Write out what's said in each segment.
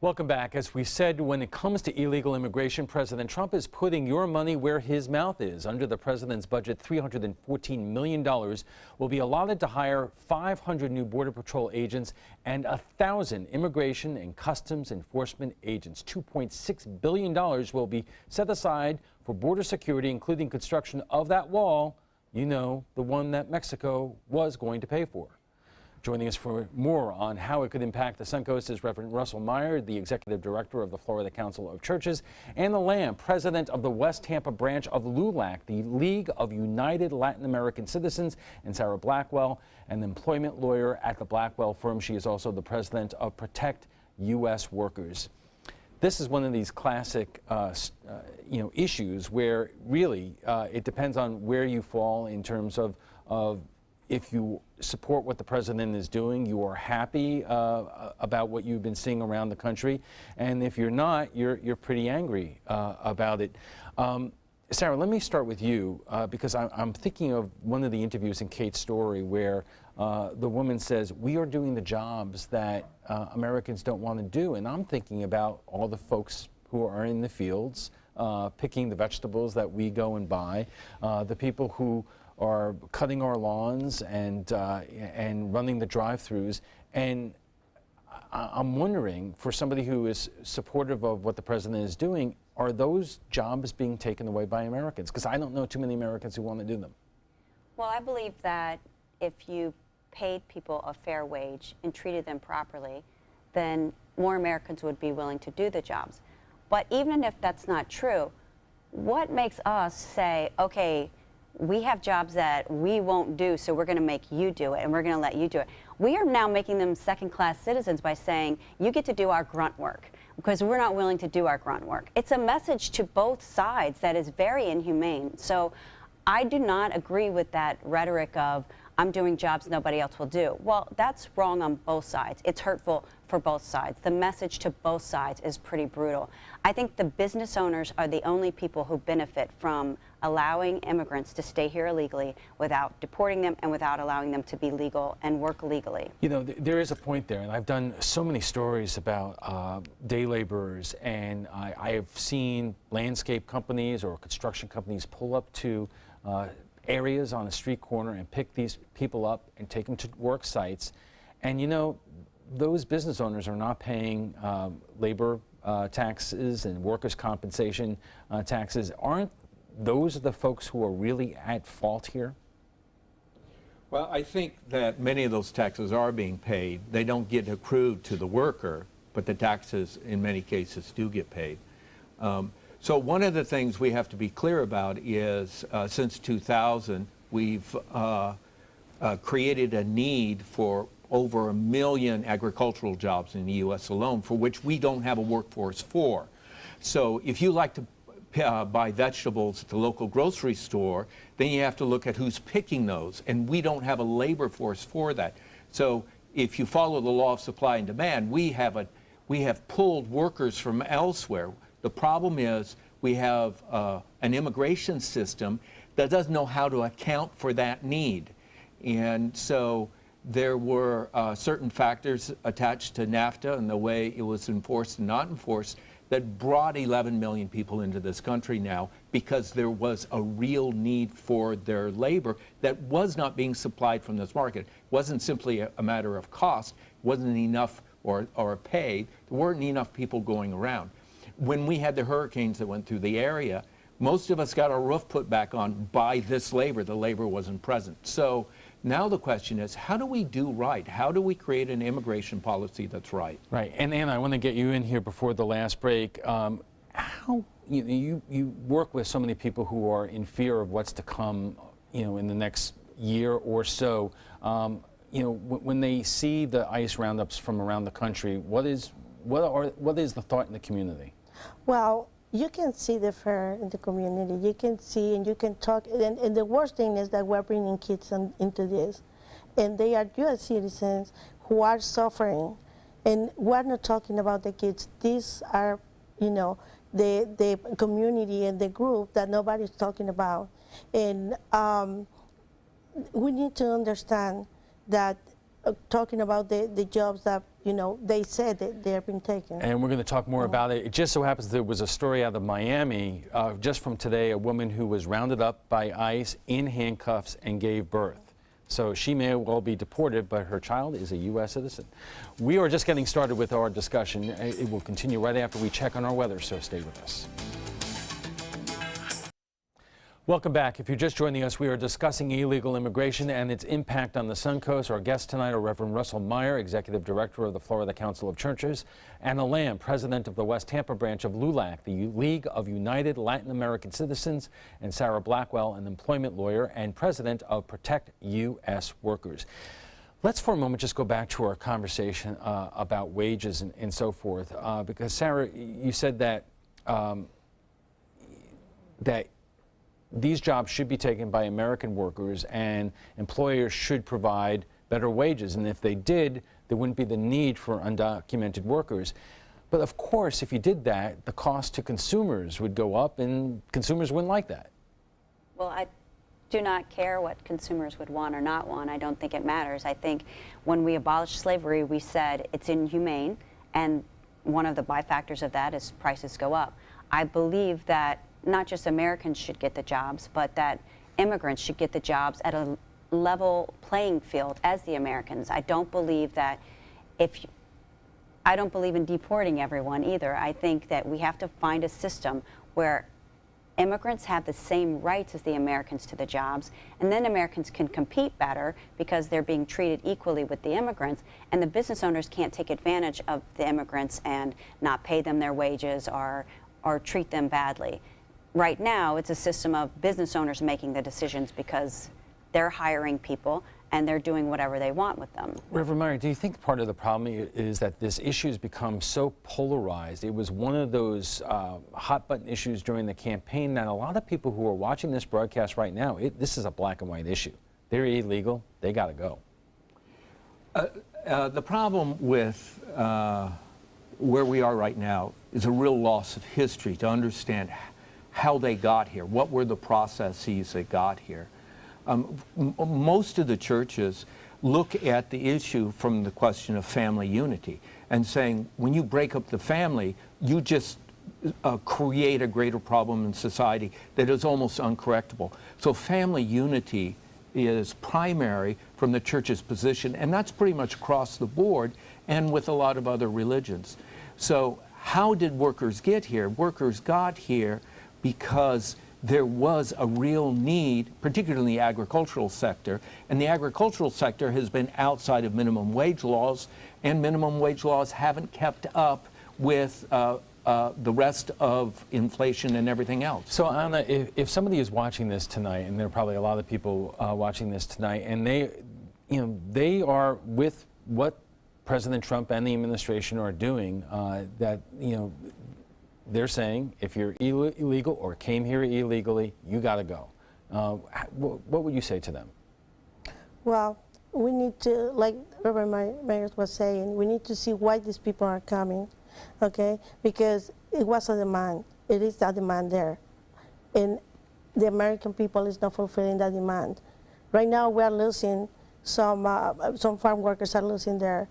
Welcome back. As we said, when it comes to illegal immigration, President Trump is putting your money where his mouth is. Under the president's budget, $314 million will be allotted to hire 500 new Border Patrol agents and 1,000 immigration and customs enforcement agents. $2.6 billion will be set aside for border security, including construction of that wall, you know, the one that Mexico was going to pay for. Joining us for more on how it could impact the Suncoast is Reverend Russell Meyer, the Executive Director of the Florida Council of Churches, and Anna Lamb, President of the West Tampa branch of LULAC, the League of United Latin American Citizens, and Sarah Blackwell, an employment lawyer at the Blackwell firm. She is also the President of Protect U.S. Workers. This is one of these classic issues where really it depends on where you fall in terms of if you support what the president is doing, you are happy about what you've been seeing around the country, and if you're not, you're pretty angry about it. Sarah, let me start with you because I'm thinking of one of the interviews in Kate's story where the woman says, we are doing the jobs that Americans don't want to do, and I'm thinking about all the folks who are in the fields picking the vegetables that we go and buy, the people who are cutting our lawns and running the drive-thrus. And I'm wondering, for somebody who is supportive of what the president is doing, are those jobs being taken away by Americans? Because I don't know too many Americans who want to do them. Well, I believe that if you paid people a fair wage and treated them properly, then more Americans would be willing to do the jobs. But even if that's not true, what makes us say, okay, we have jobs that we won't do, so we're going to make you do it, and we're going to let you do it. We are now making them second-class citizens by saying, you get to do our grunt work, because we're not willing to do our grunt work. It's a message to both sides that is very inhumane. So I do not agree with that rhetoric of, I'm doing jobs nobody else will do. Well, that's wrong on both sides. It's hurtful for both sides. The message to both sides is pretty brutal. I think the business owners are the only people who benefit from allowing immigrants to stay here illegally without deporting them and without allowing them to be legal and work legally. You know, there is a point there, and I've done so many stories about day laborers, and I have seen landscape companies or construction companies pull up to areas on a street corner and pick these people up and take them to work sites. And you know, those business owners are not paying labor taxes and workers' compensation taxes. Aren't those the folks who are really at fault here? Well, I think that many of those taxes are being paid. They don't get accrued to the worker, but the taxes in many cases do get paid. So one of the things we have to be clear about is since 2000, we've created a need for over 1 million agricultural jobs in the U.S. alone, for which we don't have a workforce for. So if you like to buy vegetables at the local grocery store, then you have to look at who's picking those, and we don't have a labor force for that. So if you follow the law of supply and demand, we have pulled workers from elsewhere. The problem is we have an immigration system that doesn't know how to account for that need. And so there were certain factors attached to NAFTA and the way it was enforced and not enforced that brought 11 million people into this country now because there was a real need for their labor that was not being supplied from this market. It wasn't simply a matter of cost, it wasn't enough or pay, there weren't enough people going around. When we had the hurricanes that went through the area, most of us got our roof put back on by this labor. The labor wasn't present. So now the question is, how do we do right? How do we create an immigration policy that's right? Right. And Anna, I want to get you in here before the last break. How you work with so many people who are in fear of what's to come, you know, in the next year or so. You know, when they see the ICE roundups from around the country, what is the thought in the community? Well, you can see the fear in the community. You can see and you can talk. And the worst thing is that we're bringing kids into this. And they are U.S. citizens who are suffering. And we're not talking about the kids. These are, you know, the community and the group that nobody's talking about. And we need to understand that talking about the jobs that they said that they've been taken. And we're going to talk more about it. It just so happens there was a story out of Miami just from today, a woman who was rounded up by ICE in handcuffs and gave birth. So she may well be deported, but her child is a U.S. citizen. We are just getting started with our discussion. It will continue right after we check on our weather, so stay with us. Welcome back. If you're just joining us, we are discussing illegal immigration and its impact on the Suncoast. Our guests tonight are Reverend Russell Meyer, Executive Director of the Florida Council of Churches, Anna Lamb, President of the West Tampa branch of LULAC, the League of United Latin American Citizens, and Sarah Blackwell, an employment lawyer and President of Protect U.S. Workers. Let's for a moment just go back to our conversation about wages and so forth, because Sarah, you said that that these jobs should be taken by American workers and employers should provide better wages. And if they did, there wouldn't be the need for undocumented workers. But of course, if you did that, the cost to consumers would go up and consumers wouldn't like that. Well, I do not care what consumers would want or not want. I don't think it matters. I think when we abolished slavery, we said it's inhumane, and one of the byfactors of that is prices go up. I believe that not just Americans should get the jobs, but that immigrants should get the jobs at a level playing field as the Americans. I don't believe that I don't believe in deporting everyone either. I think that we have to find a system where immigrants have the same rights as the Americans to the jobs, and then Americans can compete better because they're being treated equally with the immigrants, and the business owners can't take advantage of the immigrants and not pay them their wages or treat them badly. Right now, it's a system of business owners making the decisions because they're hiring people and they're doing whatever they want with them. Reverend Meyer, do you think part of the problem is that this issue has become so polarized? It was one of those hot button issues during the campaign that a lot of people who are watching this broadcast right now, this is a black and white issue. They're illegal, they got to go. The problem with where we are right now is a real loss of history to understand how they got here, what were the processes that got here. Most of the churches look at the issue from the question of family unity and saying, when you break up the family, you just create a greater problem in society that is almost uncorrectable. So family unity is primary from the church's position, and that's pretty much across the board and with a lot of other religions. So how did workers get here? Workers got here because there was a real need, particularly in the agricultural sector, and the agricultural sector has been outside of minimum wage laws, and minimum wage laws haven't kept up with the rest of inflation and everything else. So Anna, if somebody is watching this tonight, and there are probably a lot of people watching this tonight, and they are with what President Trump and the administration are doing, they're saying if you're illegal or came here illegally, you got to go. What would you say to them? Well, we need to, like Reverend Myers was saying, we need to see why these people are coming, okay? Because it was a demand. It is a demand there. And the American people is not fulfilling that demand. Right now, we are losing some farm workers are losing their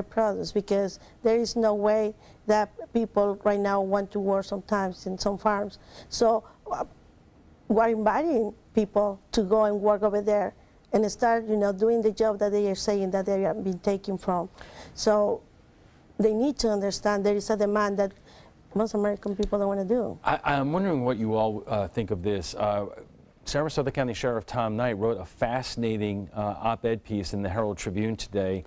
produce because there is no way that people right now want to work sometimes in some farms. So we're inviting people to go and work over there and start, doing the job that they are saying that they have been taken from. So they need to understand there is a demand that most American people don't want to do. I'm wondering what you all think of this. Sarasota County Sheriff Tom Knight wrote a fascinating op-ed piece in the Herald Tribune today,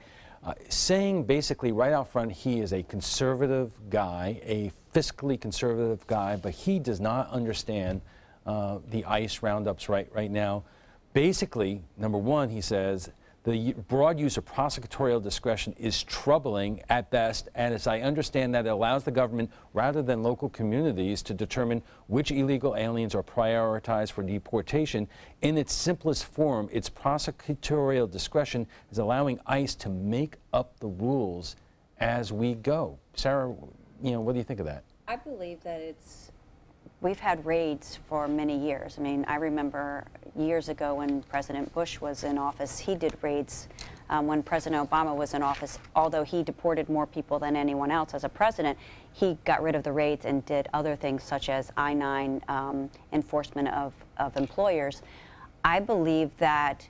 saying basically right out front he is a conservative guy, a fiscally conservative guy, but he does not understand the ICE roundups right now. Basically, number one, he says, the broad use of prosecutorial discretion is troubling at best, and as I understand that, it allows the government, rather than local communities, to determine which illegal aliens are prioritized for deportation. In its simplest form, its prosecutorial discretion is allowing ICE to make up the rules as we go. Sarah, what do you think of that? I believe that we've had raids for many years. I mean, I remember years ago when President Bush was in office, he did raids when President Obama was in office, although he deported more people than anyone else as a president, he got rid of the raids and did other things such as I-9 enforcement of employers. I believe that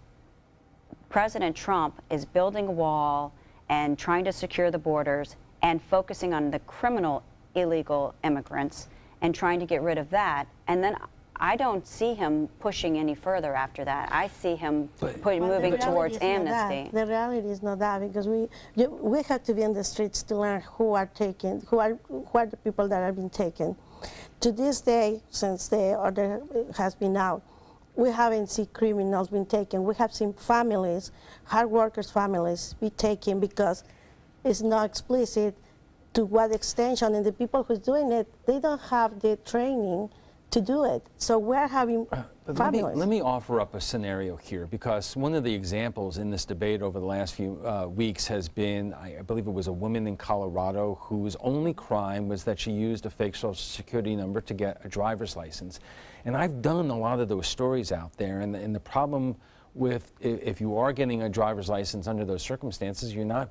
President Trump is building a wall and trying to secure the borders and focusing on the criminal illegal immigrants and trying to get rid of that. And then I don't see him pushing any further after that. I see him moving towards amnesty. The reality is not that, because we have to be in the streets to learn who are the people that are being taken. To this day, since the order has been out, we haven't seen criminals being taken. We have seen families, hard workers' families, be taken because it's not explicit to what extension, and the people who's doing it, they don't have the training to do it. So we're having families. Let me offer up a scenario here, because one of the examples in this debate over the last few weeks has been, I believe it was a woman in Colorado whose only crime was that she used a fake Social Security number to get a driver's license. And I've done a lot of those stories out there, and the problem with if you are getting a driver's license under those circumstances, you're not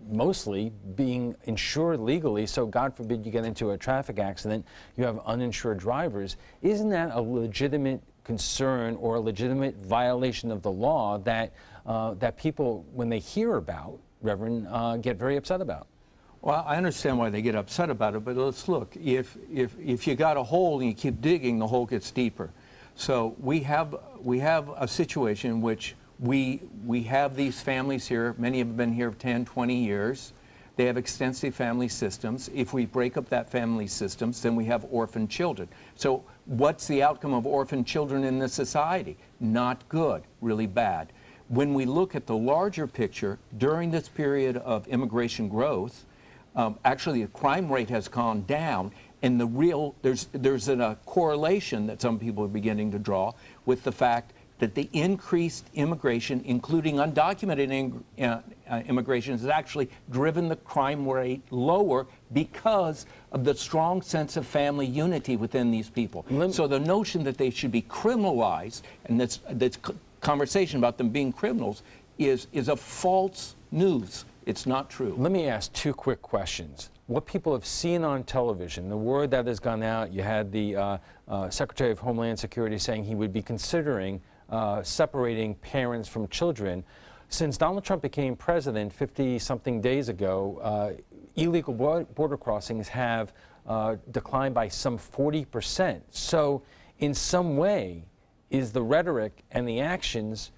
mostly being insured legally, so God forbid you get into a traffic accident, you have uninsured drivers. Isn't that a legitimate concern or a legitimate violation of the law that that people, when they hear about, Reverend, get very upset about? Well, I understand why they get upset about it, but let's look. If you got a hole and you keep digging, the hole gets deeper. So we have a situation in which we have these families here. Many have been here 10, 20 years. They have extensive family systems. If we break up that family systems, then we have orphan children. So what's the outcome of orphan children in this society? Not good, really bad. When we look at the larger picture, during this period of immigration growth, actually the crime rate has gone down, and there's a correlation that some people are beginning to draw with the fact that the increased immigration, including undocumented immigration, has actually driven the crime rate lower because of the strong sense of family unity within these people. So the notion that they should be criminalized, and this conversation about them being criminals, is a false news. It's not true. Let me ask two quick questions. What people have seen on television, the word that has gone out, you had the Secretary of Homeland Security saying he would be considering separating parents from children. Since Donald Trump became president 50-something days ago, illegal border crossings have declined by some 40%. So in some way, is the rhetoric and the actions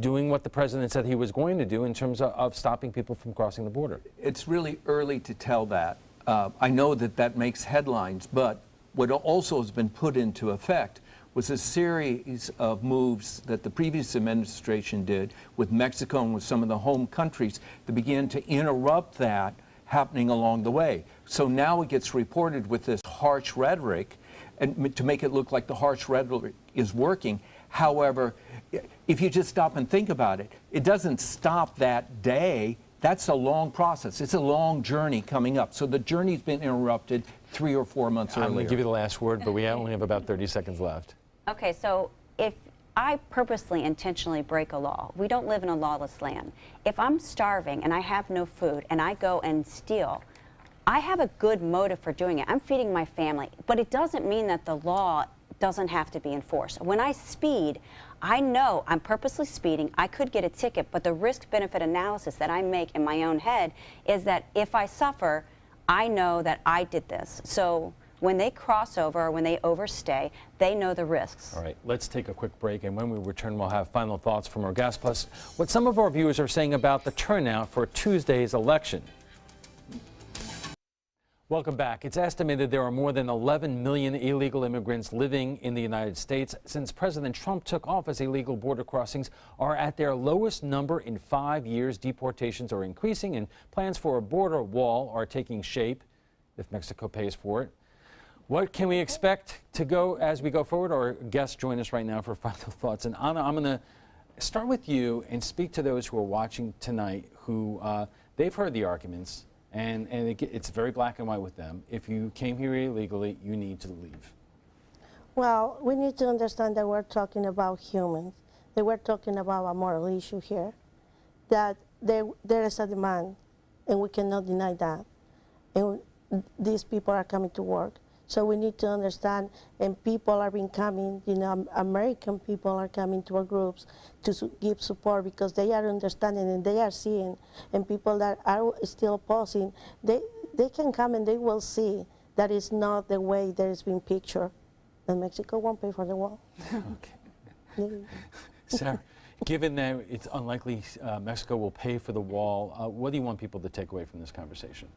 doing what the president said he was going to do in terms of stopping people from crossing the border? It's really early to tell that. I know that makes headlines, but what also has been put into effect was a series of moves that the previous administration did with Mexico and with some of the home countries to begin to interrupt that happening along the way. So now it gets reported with this harsh rhetoric, and to make it look like the harsh rhetoric is working. However, if you just stop and think about it, it doesn't stop that day. That's a long process. It's a long journey coming up. So the journey's been interrupted 3 or 4 months earlier. I'm going to give you the last word, but we only have about 30 seconds left. Okay, so if I purposely, intentionally break a law, we don't live in a lawless land. If I'm starving and I have no food and I go and steal, I have a good motive for doing it. I'm feeding my family, but it doesn't mean that the law doesn't have to be enforced. When I speed, I know I'm purposely speeding. I could get a ticket, but the risk-benefit analysis that I make in my own head is that if I suffer, I know that I did this. So when they cross over or when they overstay, they know the risks. All right, let's take a quick break, and when we return, we'll have final thoughts from our guests, plus what some of our viewers are saying about the turnout for Tuesday's election. Welcome back. It's estimated there are more than 11 million illegal immigrants living in the United States. Since President Trump took office, illegal border crossings are at their lowest number in 5 years. Deportations are increasing, and plans for a border wall are taking shape if Mexico pays for it. What can we expect to go as we go forward? Our guests join us right now for final thoughts. And Anna, I'm going to start with you and speak to those who are watching tonight who they've heard the arguments. And it's very black and white with them. If you came here illegally, you need to leave. Well, we need to understand that we're talking about humans. They were talking about a moral issue here, that there is a demand, and we cannot deny that. And these people are coming to work. So we need to understand, and people are coming, American people are coming to our groups to give support because they are understanding and they are seeing, and people that are still opposing, they can come and they will see that is not the way that is being pictured. And Mexico won't pay for the wall. Okay. Sarah, given that it's unlikely Mexico will pay for the wall, what do you want people to take away from this conversation?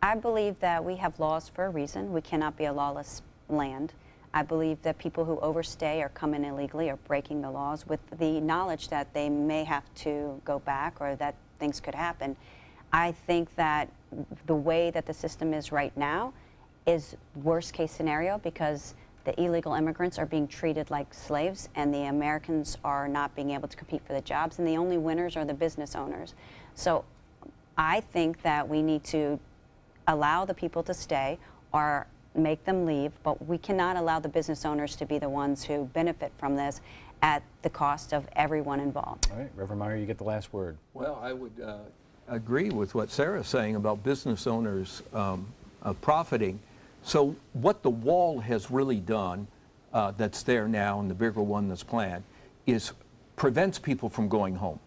I believe that we have laws for a reason. We cannot be a lawless land. I believe that people who overstay or come in illegally are breaking the laws with the knowledge that they may have to go back or that things could happen. I think that the way that the system is right now is worst case scenario because the illegal immigrants are being treated like slaves and the Americans are not being able to compete for the jobs, and the only winners are the business owners. So I think that we need to allow the people to stay or make them leave, but we cannot allow the business owners to be the ones who benefit from this at the cost of everyone involved. All right, Reverend Meyer, you get the last word. Well, I would agree with what Sarah's saying about business owners profiting. So what the wall has really done that's there now and the bigger one that's planned is prevents people from going home.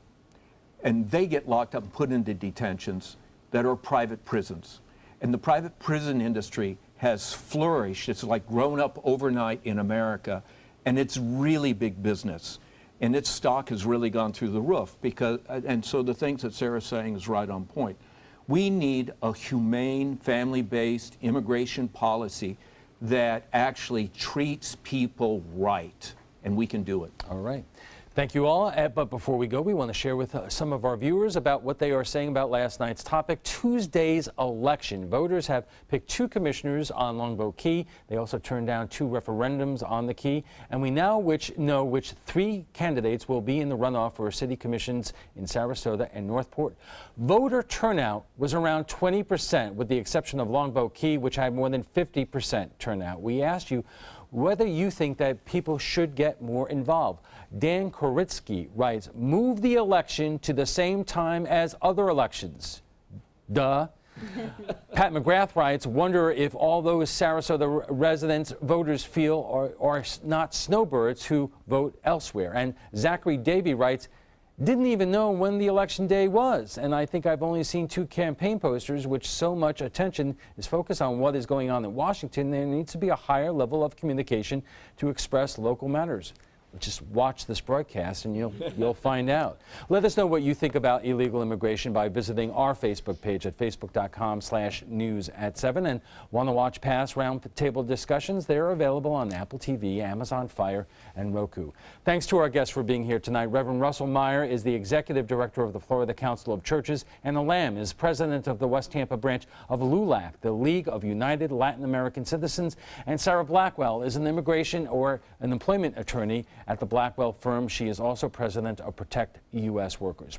And they get locked up and put into detentions that are private prisons. And the private prison industry has flourished. It's like grown up overnight in America, and it's really big business. And its stock has really gone through the roof because, and so the things that Sarah's saying is right on point. We need a humane, family-based immigration policy that actually treats people right, and we can do it. All right. Thank you all. But before we go, we want to share with some of our viewers about what they are saying about last night's topic, Tuesday's election. Voters have picked 2 commissioners on Longboat Key. They also turned down 2 referendums on the Key. And we now know which 3 candidates will be in the runoff for city commissions in Sarasota and Northport. Voter turnout was around 20%, with the exception of Longboat Key, which had more than 50% turnout. We asked you whether you think that people should get more involved. Dan Koritsky writes, move the election to the same time as other elections. Duh. Pat McGrath writes, wonder if all those Sarasota residents voters feel are not snowbirds who vote elsewhere. And Zachary Davey writes, didn't even know when the election day was. And I think I've only seen 2 campaign posters, which so much attention is focused on what is going on in Washington. There needs to be a higher level of communication to express local matters. Just watch this broadcast and you'll find out. Let us know what you think about illegal immigration by visiting our Facebook page at facebook.com/news@7. And want to watch past roundtable discussions? They're available on Apple TV, Amazon Fire, and Roku. Thanks to our guests for being here tonight. Reverend Russell Meyer is the Executive Director of the Florida Council of Churches, and Lamb is President of the West Tampa branch of LULAC, the League of United Latin American Citizens. And Sarah Blackwell is an immigration or an employment attorney at the Blackwell firm. She is also president of Protect U.S. Workers.